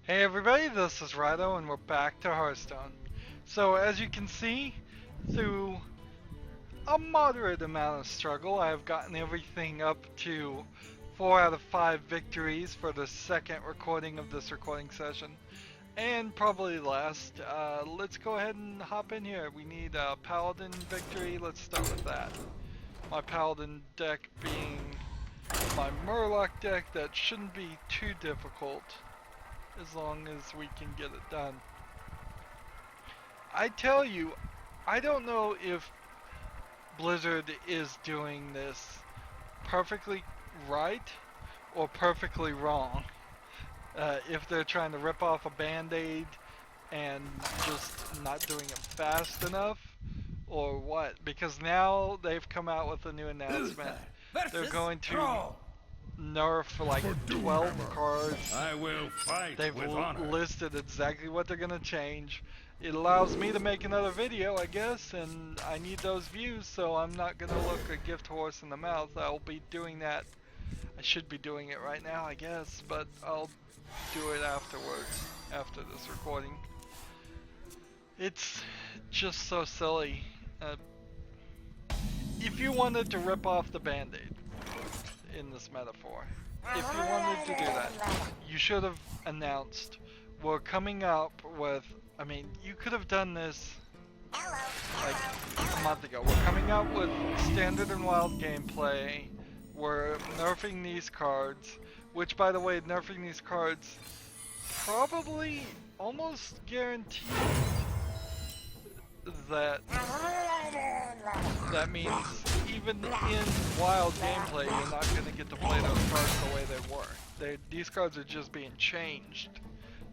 Hey everybody, this is Rydo and we're back to Hearthstone. So as you can see, through a moderate amount of struggle, I have gotten everything up to 4 out of 5 victories for the second recording of this recording session. And probably last, let's go ahead and hop in here. We need a Paladin victory, let's start with that. My Paladin deck being my Murloc deck, that shouldn't be too difficult as long as we can get it done. I tell you, I don't know if Blizzard is doing this perfectly right or perfectly wrong. If they're trying to rip off a band-aid and just not doing it fast enough, or what, because now they've come out with a new announcement. They're going to nerf like 12 cards. I will fight. They've with honor. listed exactly what they're gonna change. It allows me to make another video, I guess, and I need those views, so I'm not gonna look a gift horse in the mouth. I'll be doing that. I should be doing it right now, I guess, but I'll do it afterwards, after this recording. It's just so silly. If you wanted to rip off the band-aid, in this metaphor, if you wanted to do that, you should have announced we're coming up with, I mean, you could have done this like a month ago. We're coming up with standard and wild gameplay. We're nerfing these cards, which by the way, nerfing these cards probably almost guaranteed that means even in wild gameplay you're not going to get to play those cards the way they were. These cards are just being changed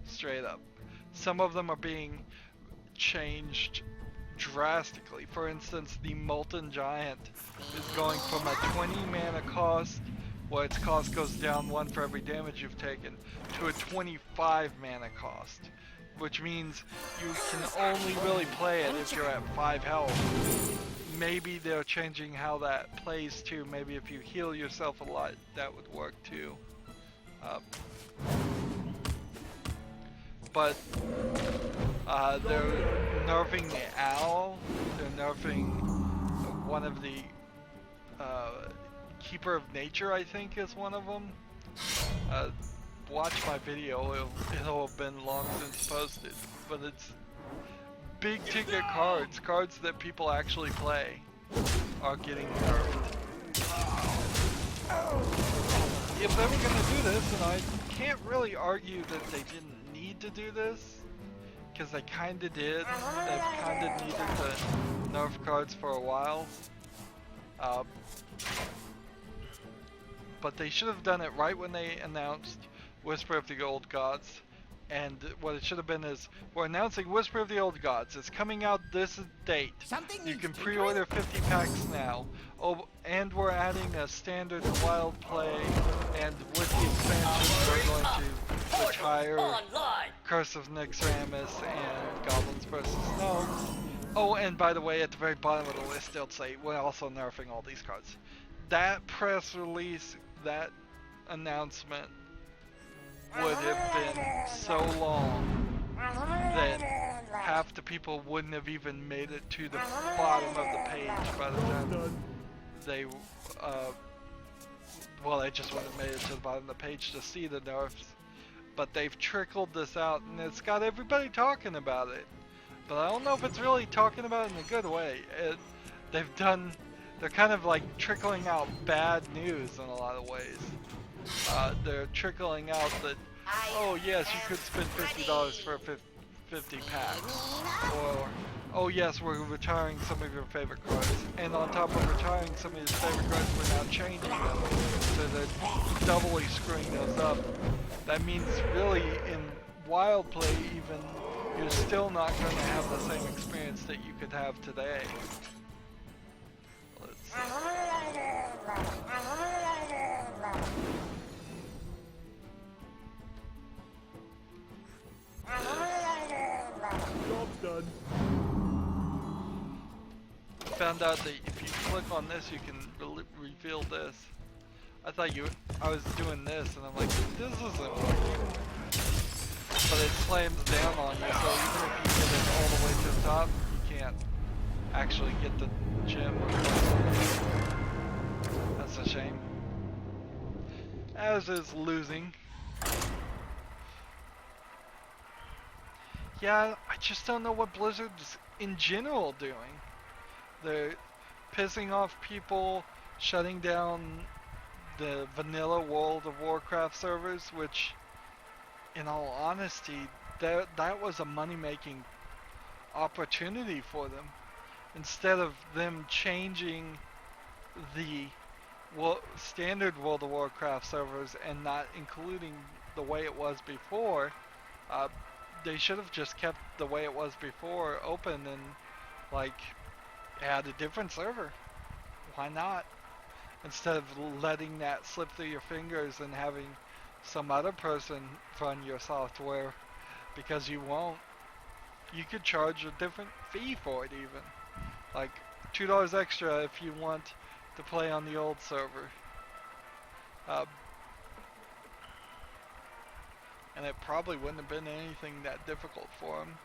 straight up. Some of them are being changed drastically. For instance, the Molten Giant is going from a 20 mana cost, where its cost goes down 1 for every damage you've taken, to a 25 mana cost, which means you can only really play it if you're at 5 health. Maybe they're changing how that plays too. Maybe if you heal yourself a lot, that would work too. But they're nerfing the owl. They're nerfing one of the Keeper of Nature, I think, is one of them. Watch my video, it'll have been long since posted, but it's big ticket cards that people actually play are getting nerfed. If they were gonna do this, and I can't really argue that they didn't need to do this, because they kinda did, they've kinda needed to nerf cards for a while, but they should have done it right when they announced Whisper of the Old Gods. And what it should have been is, we're announcing Whisper of the Old Gods. It's coming out this date. You can pre-order 50 packs now. Oh, and we're adding a standard wild play, and with the expansion we're going to retire Curse of Nyxramis and Goblins vs. Gnomes. Oh, and by the way, at the very bottom of the list they'll say, we're also nerfing all these cards. That press release, that announcement, would have been so long that half the people wouldn't have even made it to the bottom of the page by the time they, well, they just wouldn't have made it to the bottom of the page to see the nerfs. But they've trickled this out, and it's got everybody talking about it. But I don't know if it's really talking about it in a good way. They're kind of like trickling out bad news in a lot of ways. They're trickling out that, oh yes, you could spend $50 for 50 packs, or oh yes, we're retiring some of your favorite cards, and on top of retiring some of your favorite cards, we're now changing them, so they're doubly screwing those up. That means really in wild play even, you're still not going to have the same experience that you could have today. Let's see. Job's done. Found out that if you click on this, you can reveal this. I thought I was doing this, and I'm like, this isn't working. but it slams down on you, so even if you get it all the way to the top, you can't actually get the gem. That's a shame. As is losing. Yeah, I just don't know what Blizzard's in general doing. They're pissing off people, shutting down the vanilla World of Warcraft servers, which, in all honesty, that was a money-making opportunity for them. Instead of them changing the standard World of Warcraft servers and not including the way it was before, they should have just kept the way it was before open and like add a different server. Why not? Instead of letting that slip through your fingers and having some other person run your software because you won't. You could charge a different fee for it even. Like $2 extra if you want to play on the old server. And it probably wouldn't have been anything that difficult for them.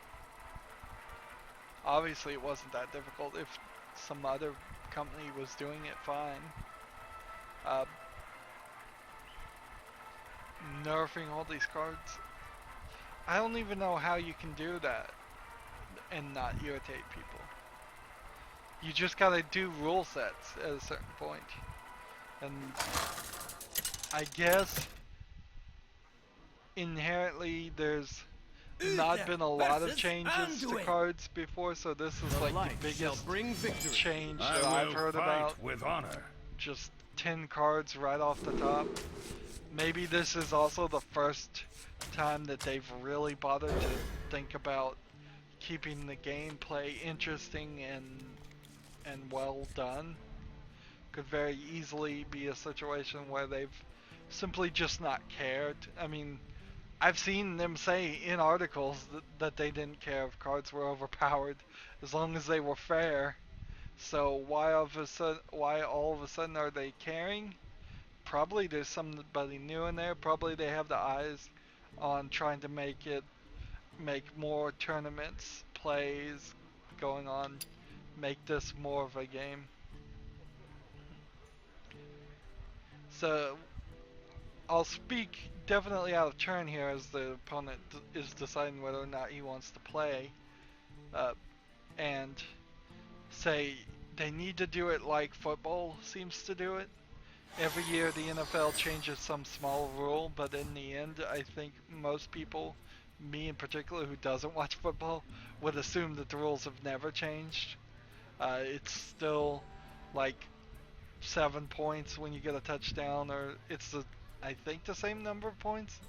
Obviously it wasn't that difficult if some other company was doing it fine. Nerfing all these cards. I don't even know how you can do that and not irritate people. You just gotta do rule sets at a certain point. And I guess inherently there's not been a lot of changes to cards before, so this is like the biggest change that I've heard about. With honor. Just 10 cards right off the top. Maybe this is also the first time that they've really bothered to think about keeping the gameplay interesting and well done. Could very easily be a situation where they've simply just not cared. I mean, I've seen them say in articles that they didn't care if cards were overpowered as long as they were fair. So why all of a sudden are they caring? Probably there's somebody new in there. Probably they have the eyes on trying to make more tournaments, plays going on, make this more of a game. So I'll speak definitely out of turn here as the opponent is deciding whether or not he wants to play, and say they need to do it like football seems to do it. Every year the NFL changes some small rule, but in the end I think most people, me in particular who doesn't watch football, would assume that the rules have never changed. It's still like 7 points when you get a touchdown, or it's I think the same number of points.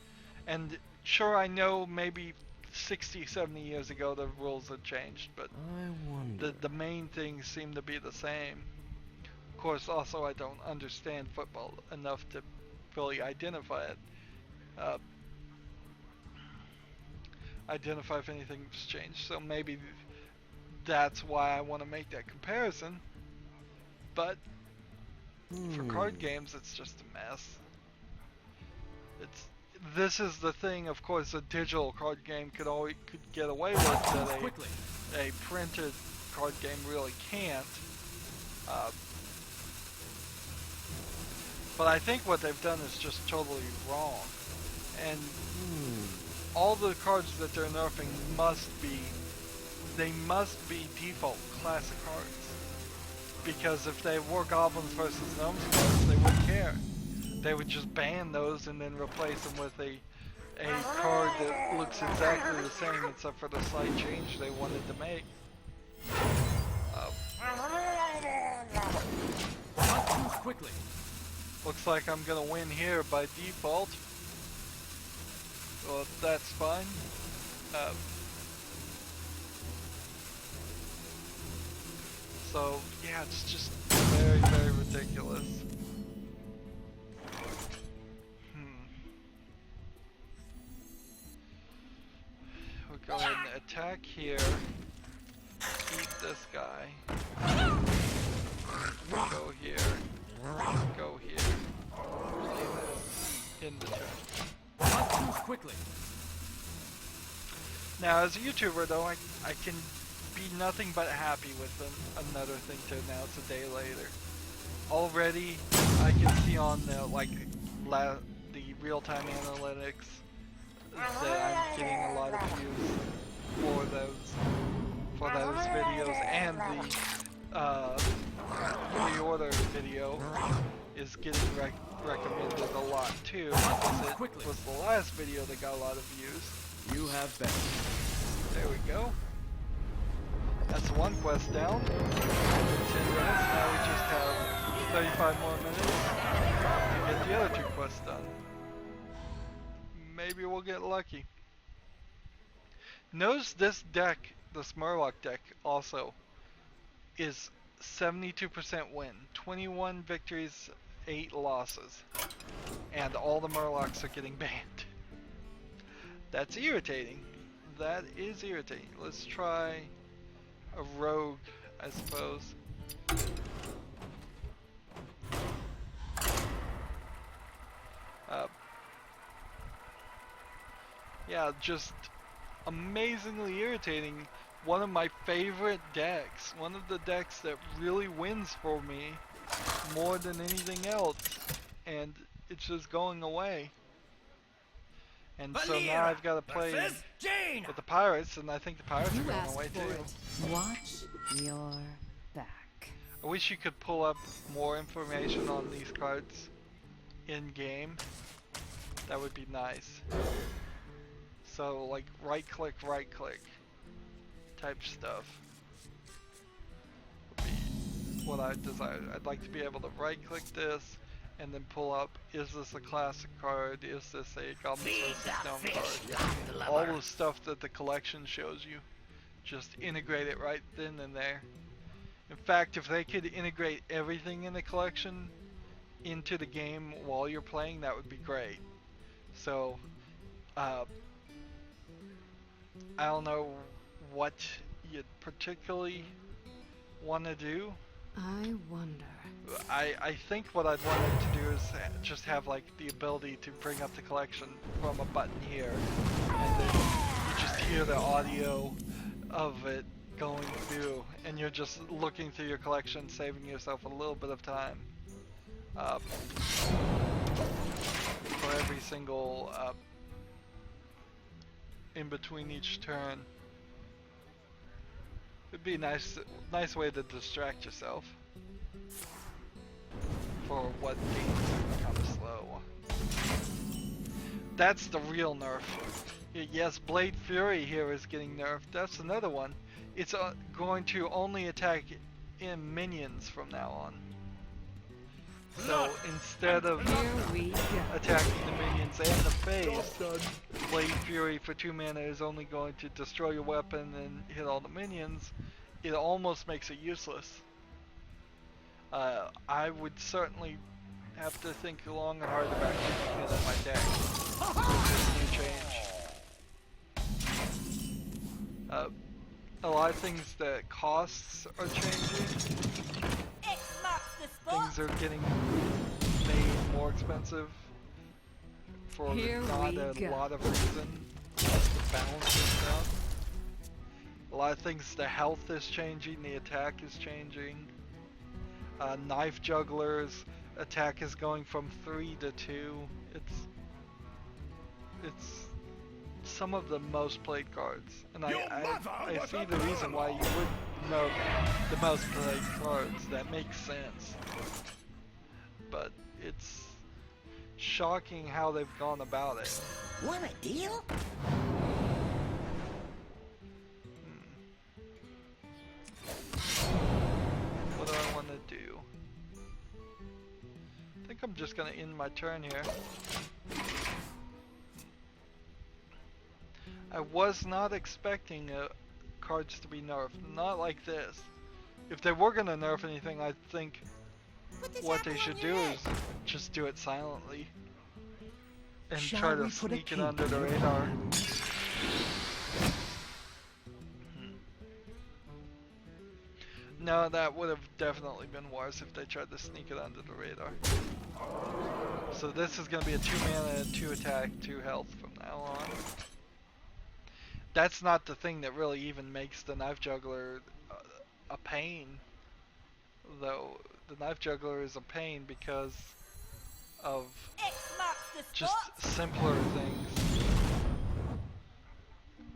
And sure, I know maybe 60, 70 years ago the rules had changed, but the main things seem to be the same. Of course, also I don't understand football enough to fully identify it. Identify if anything's changed, so maybe that's why I want to make that comparison. But for card games, it's just a mess. This is the thing, of course, a digital card game could get away with that a printed card game really can't. But I think what they've done is just totally wrong. And all the cards that they're nerfing must be default classic cards. Because if they were goblins versus gnomes cards, they wouldn't care. They would just ban those and then replace them with a card that looks exactly the same except for the slight change they wanted to make. Quickly. Looks like I'm gonna win here by default. Well, that's fine. So yeah, it's just very, very ridiculous. We'll go ahead and attack here. Beat this guy. Go here. Go here. Play this in the turn. Quickly. Now, as a YouTuber, though, I can be nothing but happy with another thing to announce a day later. Already, I can see on the the real-time analytics that I'm getting a lot of views for those videos, and the pre-order video is getting recommended a lot too, because it was the last video that got a lot of views. You have been. There we go. That's one quest down. 10 minutes. Now we just have 35 more minutes to get the other 2 quests done. Maybe we'll get lucky. Notice this deck, this Murloc deck, also is 72% win. 21 victories, 8 losses. And all the Murlocs are getting banned. That's irritating. That is irritating. Let's try a rogue, I suppose. Yeah, just amazingly irritating. One of my favorite decks. One of the decks that really wins for me more than anything else. And it's just going away. And so now I've got to play with the pirates, and I think the pirates are going away too. Watch your back. I wish you could pull up more information on these cards in game. That would be nice. So like right click type stuff would be what I desire. I'd like to be able to right click this and then pull up, is this a classic card, is this a Goblins vs. Gnome card? All the stuff that the collection shows you. Just integrate it right then and there. In fact, if they could integrate everything in the collection into the game while you're playing, that would be great. So, I don't know what you'd particularly want to do. I wonder. I think what I'd want it to do is just have like the ability to bring up the collection from a button here, and then you just hear the audio of it going through, and you're just looking through your collection, saving yourself a little bit of time for every single in between each turn. It'd be a nice way to distract yourself for what games are kind of slow. That's the real nerf. Yes, Blade Fury here is getting nerfed. That's another one. It's going to only attack in minions from now on. So instead of attacking the minions and the face, Blade Fury for 2 mana is only going to destroy your weapon and hit all the minions. It almost makes it useless. I would certainly have to think long and hard about keeping it in my deck with this new change. A lot of things that costs are changing. Things are getting made more expensive for not a lot of reason, just to balance things out. A lot of things, the health is changing, the attack is changing. Knife jugglers, attack is going from 3 to 2. It's some of the most played cards, and I see the reason why you would know the most played cards. That makes sense, but it's shocking how they've gone about it. Want a deal? What do I want to do? I think I'm just gonna end my turn here. I was not expecting cards to be nerfed, not like this. If they were gonna nerf anything, I think what they should do is just do it silently and try to sneak it under the radar. No, that would have definitely been worse if they tried to sneak it under the radar. So this is going to be a 2 mana, 2 attack, 2 health from now on. that's not the thing that really even makes the knife juggler a pain. Though the knife juggler is a pain because of just simpler things.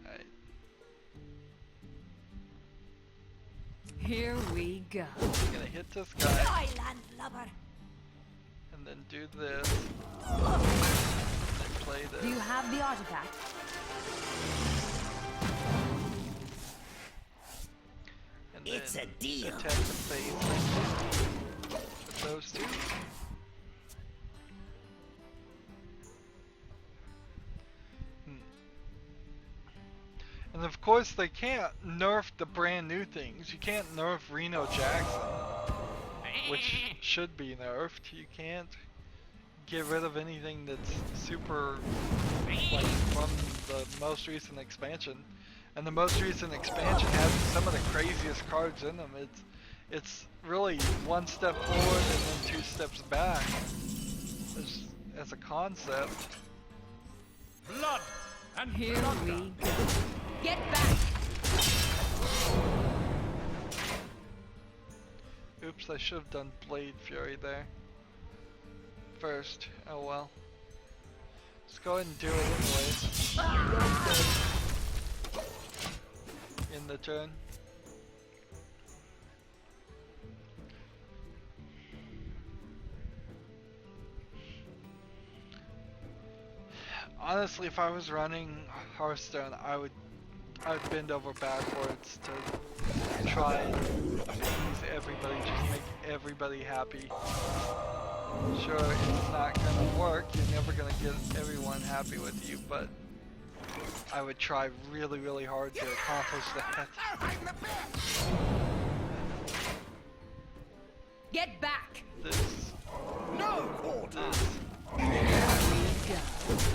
Right. Here we go. I'm gonna hit this guy and then do this. And then play this. Do you have the artifact? And It's then a deal. attack the face with those two. And of course they can't nerf the brand new things. You can't nerf Reno Jackson, which should be nerfed. You can't get rid of anything that's super, like, from the most recent expansion. And the most recent expansion has some of the craziest cards in them. It's really one step forward and then 2 steps back as a concept. Blood and Here plunder. we go. Get back! Oops, I should have done Blade Fury there first. Oh well. Let's go ahead and do it anyways. In the turn. Honestly, if I was running Hearthstone, I'd bend over backwards to try and please everybody, just make everybody happy. Sure, it's not gonna work, you're never gonna get everyone happy with you, but I would try really, really hard to accomplish that. Get back! This, No quarter.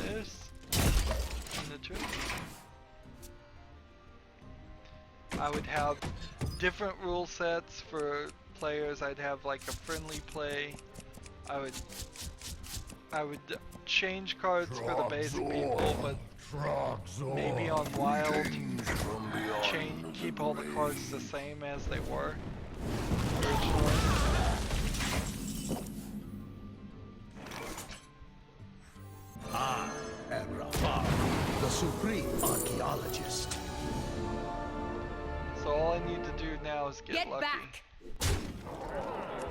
this, and the turn. I would have different rule sets for players. I'd have like a friendly play. I would change cards for the basic people, but maybe on wild, keep all the cards the same as they were originally. I am Rafa, the supreme archaeologist. So all I need to do now is get lucky. Back!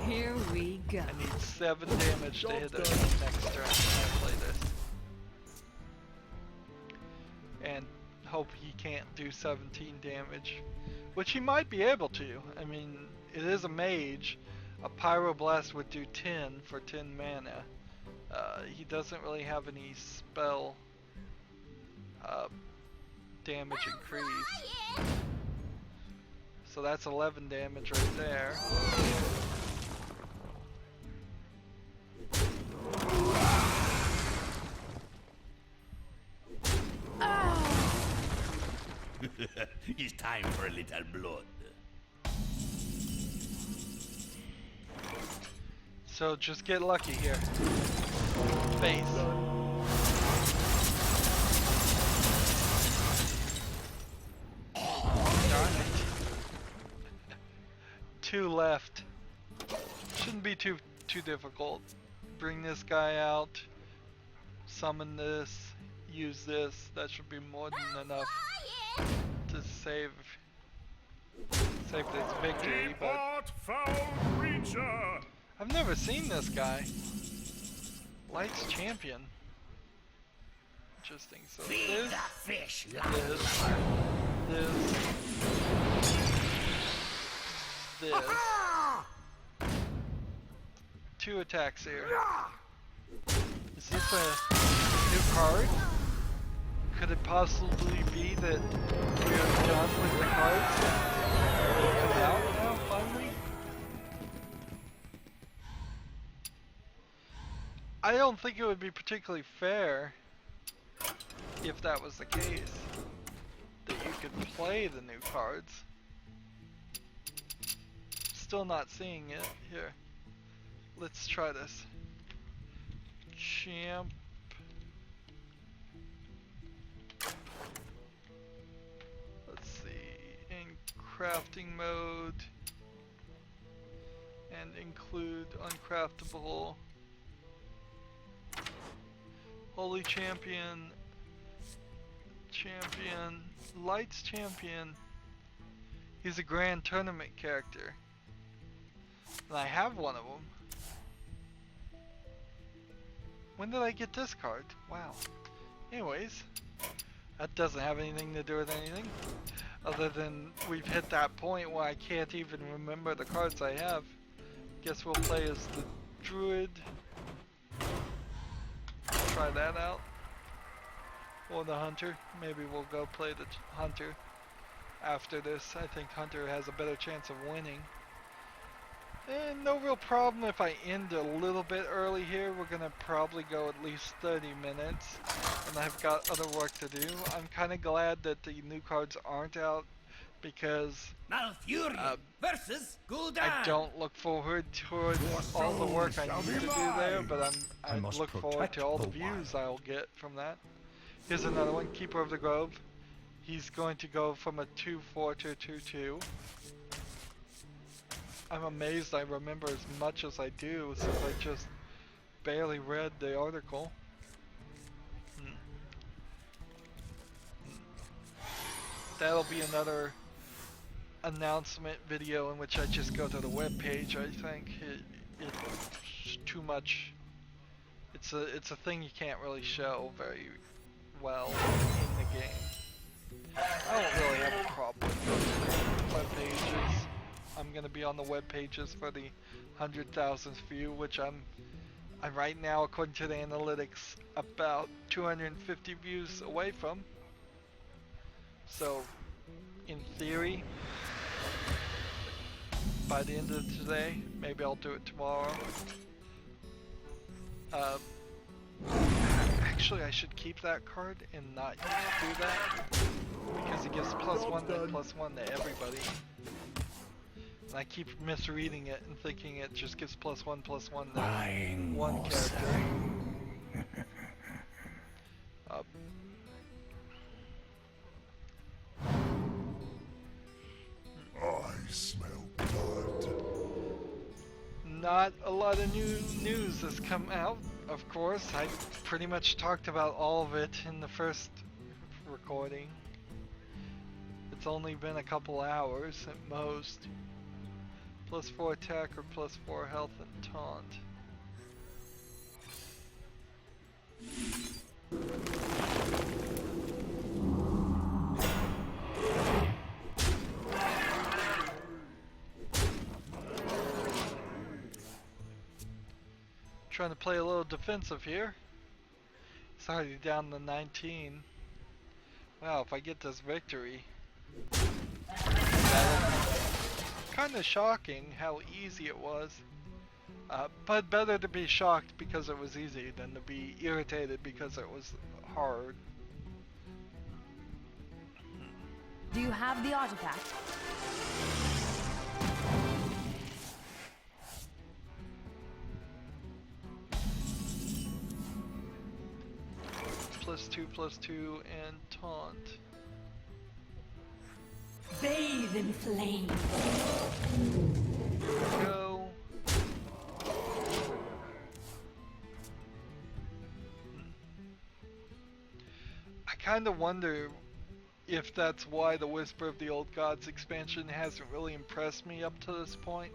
Here we go. I need 7 damage to hit it next turn when I play this. And hope he can't do 17 damage. Which he might be able to. I mean, it is a mage. A Pyroblast would do 10 for 10 mana. He doesn't really have any spell damage increase. So that's 11 damage right there. It's time for a little blood. So just get lucky here. Face. Darn it. 2 left. Shouldn't be too difficult. Bring this guy out. Summon this. Use this. That should be more than enough to save this victory. But I've never seen this guy. Lights champion. Interesting. So this, fish, this. 2 attacks here. Is this a new card? Could it possibly be that we're done with the cards and they come out now, finally? I don't think it would be particularly fair if that was the case, that you could play the new cards. Still not seeing it. Here, let's try this. Champ. crafting mode and include uncraftable. Holy Champion, Lights Champion. He's a grand tournament character. And I have one of them. When did I get this card? Wow. Anyways, that doesn't have anything to do with anything. Other than we've hit that point where I can't even remember the cards I have. Guess we'll play as the Druid. Try that out. Or the Hunter. Maybe we'll go play the Hunter after this. I think Hunter has a better chance of winning. And no real problem if I end a little bit early here. We're gonna probably go at least 30 minutes. And I've got other work to do. I'm kind of glad that the new cards aren't out because versus Gul'dan. I don't look forward towards all the work I need to do there, but I look forward to all the views I'll get from that. Here's another one, Keeper of the Grove. He's going to go from a 2/4 to 2/2. I'm amazed I remember as much as I do since I just barely read the article. That'll be another announcement video in which I just go to the web page. I think it's too much. It's a thing you can't really show very well in the game. I don't really have a problem with web pages. I'm gonna be on the web pages for the 100,000th view, which I'm right now, according to the analytics, about 250 views away from. So, in theory, by the end of today, maybe I'll do it tomorrow. Actually, I should keep that card and not do that because it gives +1 and +1 to everybody. And I keep misreading it and thinking it just gives +1 +1 to one character. I smell blood. Not a lot of new news has come out, of course. I pretty much talked about all of it in the first recording. It's only been a couple hours at most. +4 attack or +4 health and taunt. Trying to play a little defensive here. It's already down to 19. Wow, if I get this victory, kind of shocking how easy it was. But better to be shocked because it was easy than to be irritated because it was hard. Do you have the artifact? +2/+2 and taunt. Bathe in flame. Here we go. I kind of wonder if that's why the Whisper of the Old Gods expansion hasn't really impressed me up to this point,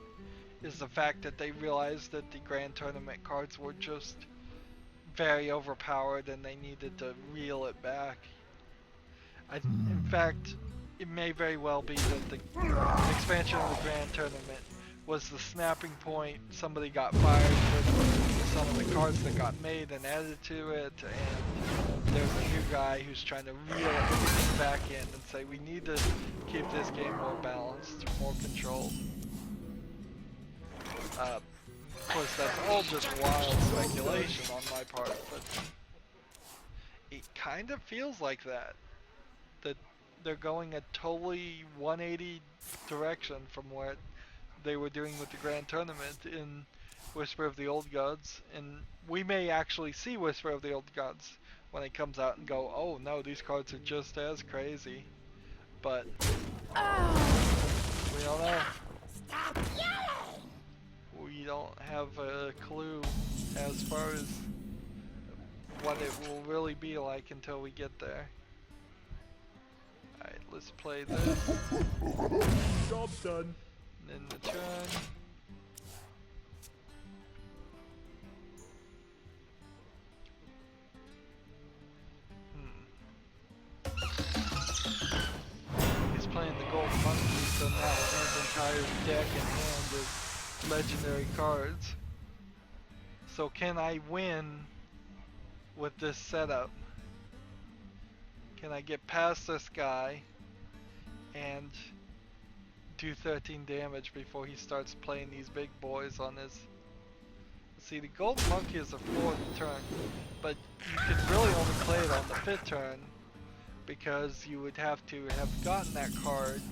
is the fact that they realized that the Grand Tournament cards were just very overpowered and they needed to reel it back. In fact, it may very well be that the expansion of the Grand Tournament was the snapping point. Somebody got fired with some of the cards that got made and added to it, and there's a new guy who's trying to reel it back in and say we need to keep this game more balanced, more controlled. Of course, that's all just wild speculation on my part, but it kind of feels like that. That they're going a totally 180 direction from what they were doing with the Grand Tournament in Whisper of the Old Gods, and we may actually see Whisper of the Old Gods when it comes out and go, oh no, these cards are just as crazy. But We don't know. Stop yelling! We don't have a clue as far as what it will really be like until we get there. Alright, let's play this. Job done. And then the turn. He's playing the Golden Monkey, so now his entire deck in hand is legendary cards. So can I win with this setup? Can I get past this guy and do 13 damage before he starts playing these big boys on his... See, the Golden Monkey is a 4th turn, but you can really only play it on the 5th turn because you would have to have gotten that card.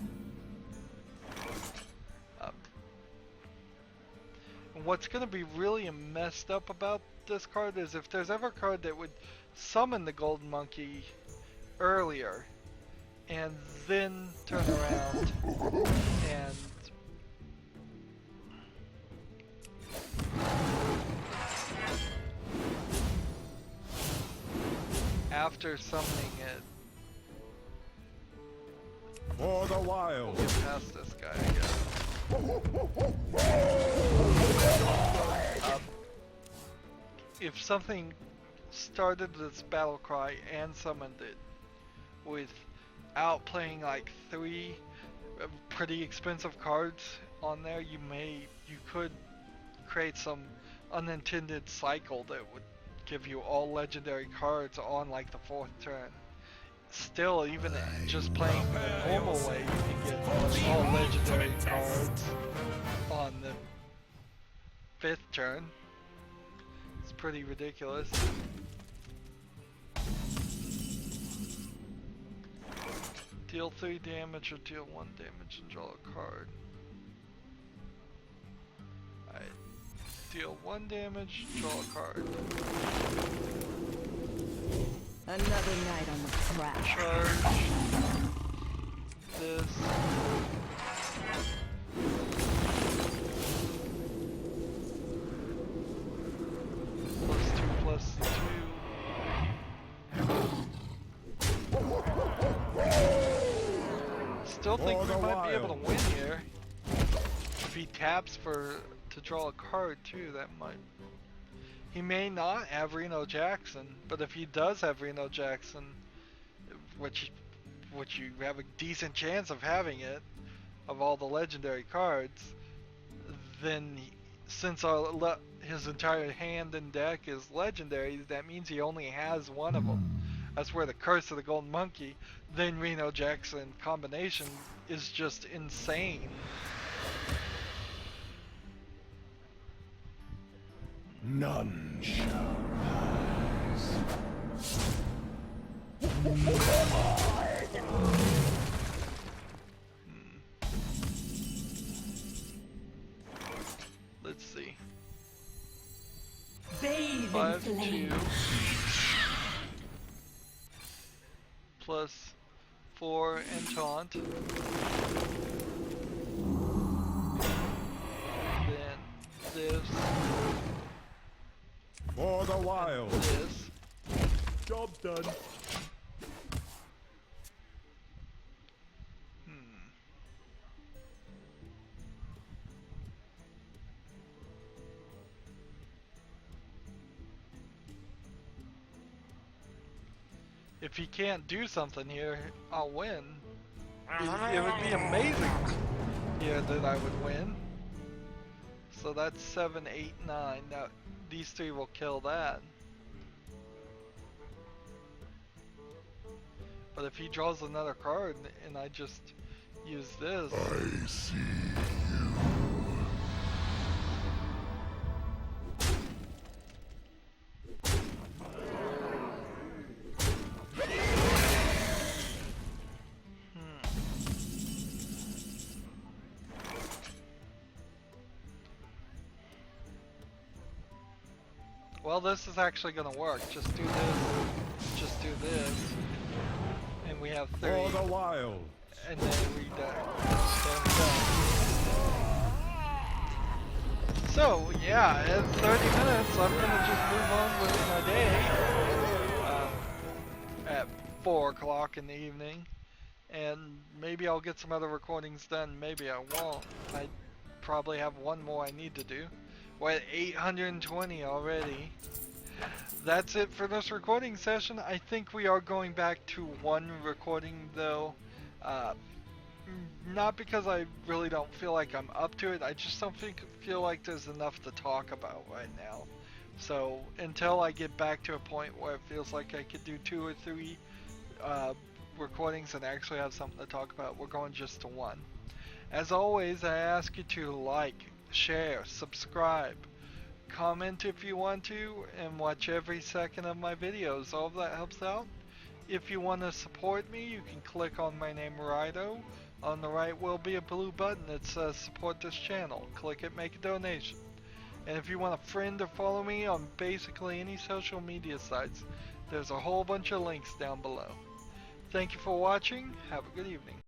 And what's going to be really messed up about this card is if there's ever a card that would summon the Golden Monkey earlier and then turn around and after summoning it, For the wild. we'll get past this guy, I guess. If something started this battle cry and summoned it without playing like 3 pretty expensive cards on there, you could create some unintended cycle that would give you all legendary cards on like the 4th turn. Still, even just playing the normal way, you can get all legendary cards on the 5th turn. It's pretty ridiculous. Deal 3 damage or deal 1 damage and draw a card. Alright. Deal 1 damage, draw a card. Another night on the prowl. Charge. This. Still think we might be able to win here. If he taps to draw a card too, that might. He may not have Reno Jackson, but if he does have Reno Jackson, which you have a decent chance of having it, of all the legendary cards, then since his entire hand and deck is legendary, that means he only has one of them. That's where the Curse of the Golden Monkey, then Reno Jackson combination is just insane. None shall Let's see. Bathe in 5, flame. 2 plus 4 and taunt. Then this. For the wild. This. Job done. If he can't do something here, I'll win. It would be amazing here that I would win. So that's 7, 8, 9. Now these 3 will kill that. But if he draws another card and I just use this, I see you. well, this is actually gonna work. Just do this, and we have For 30, the wild. and then we die. Then we're done. So yeah, in 30 minutes, I'm gonna just move on with my day at 4 o'clock in the evening, and maybe I'll get some other recordings done. Maybe I won't. I probably have one more I need to do. We're at 820 already. That's it for this recording session. I think we are going back to one recording though. Not because I really don't feel like I'm up to it. I just don't feel like there's enough to talk about right now. So until I get back to a point where it feels like I could do 2 or 3 recordings and actually have something to talk about, we're going just to one. As always, I ask you to like, share, subscribe, comment if you want to, and watch every second of my videos. All of that helps out. If you want to support me, you can click on my name, Rydo. On the right will be a blue button that says support this channel. Click it, make a donation. And if you want a friend or follow me on basically any social media sites, there's a whole bunch of links down below. Thank you for watching. Have a good evening.